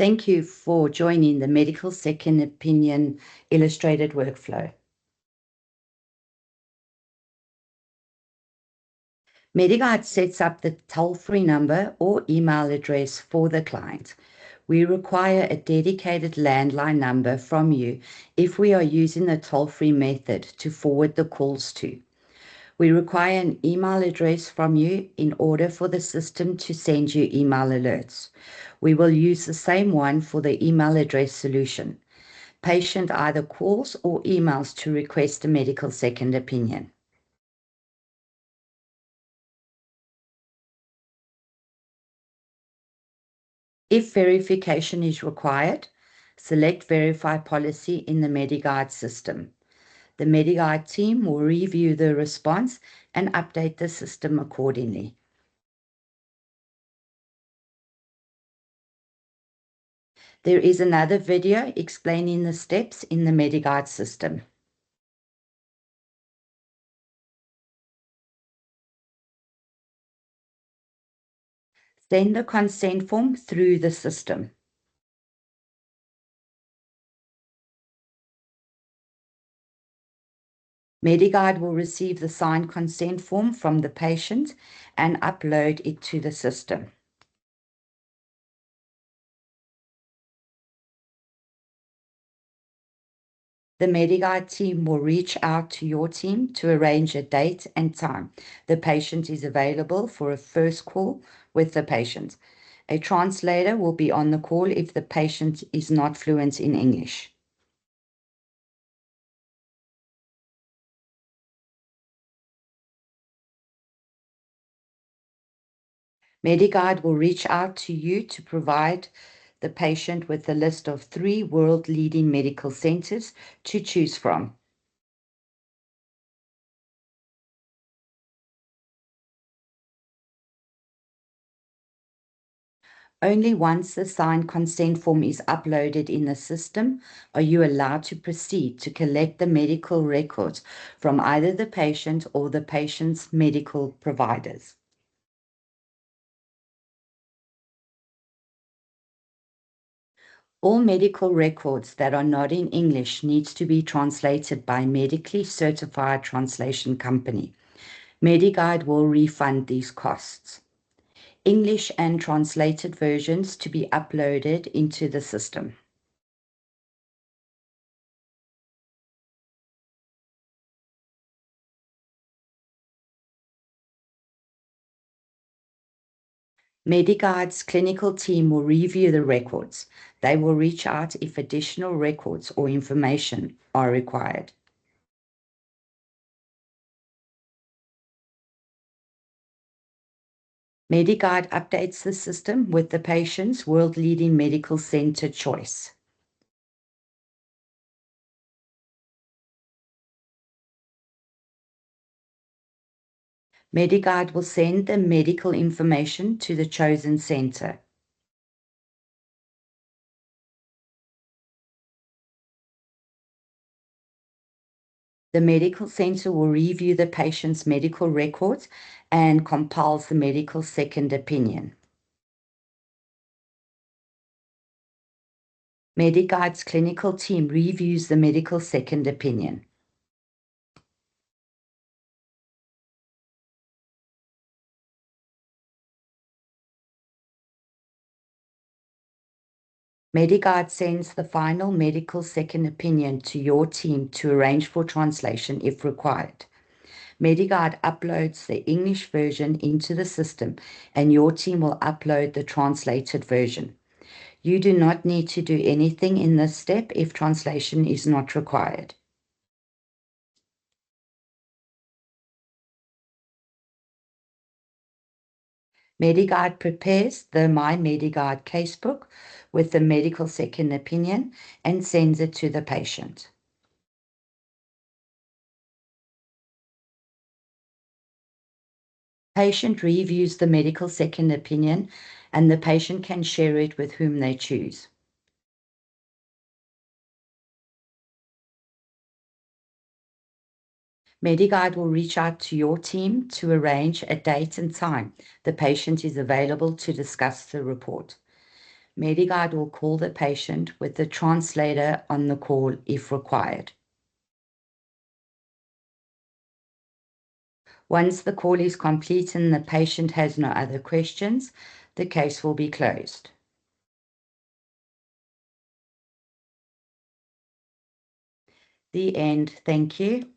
Thank you for joining the Medical Second Opinion illustrated workflow. MediGuide sets up the toll-free number or email address for the client. We require a dedicated landline number from you if we are using the toll-free method to forward the calls to. We require an email address from you in order for the system to send you email alerts. We will use the same one for the email address solution. Patient either calls or emails to request a medical second opinion. If verification is required, select Verify Policy in the MediGuide system. The MediGuide team will review the response and update the system accordingly. There is another video explaining the steps in the MediGuide system. Send the consent form through the system. MediGuide will receive the signed consent form from the patient and upload it to the system. The MediGuide team will reach out to your team to arrange a date and time the patient is available for a first call with the patient. A translator will be on the call if the patient is not fluent in English. MediGuide will reach out to you to provide the patient with a list of 3 world-leading medical centers to choose from. Only once the signed consent form is uploaded in the system are you allowed to proceed to collect the medical records from either the patient or the patient's medical providers. All medical records that are not in English needs to be translated by a medically certified translation company. MediGuide will refund these costs. English and translated versions to be uploaded into the system. MediGuide's clinical team will review the records. They will reach out if additional records or information are required. MediGuide updates the system with the patient's world-leading medical center choice. MediGuide will send the medical information to the chosen center. The medical center will review the patient's medical records and compiles the medical second opinion. MediGuide's clinical team reviews the medical second opinion. MediGuide sends the final medical second opinion to your team to arrange for translation if required. MediGuide uploads the English version into the system, and your team will upload the translated version. You do not need to do anything in this step if translation is not required. MediGuide prepares the My MediGuide casebook with the medical second opinion and sends it to the patient. Patient reviews the medical second opinion and the patient can share it with whom they choose. MediGuide will reach out to your team to arrange a date and time the patient is available to discuss the report. MediGuide will call the patient with the translator on the call if required. Once the call is complete and the patient has no other questions, the case will be closed. The end. Thank you.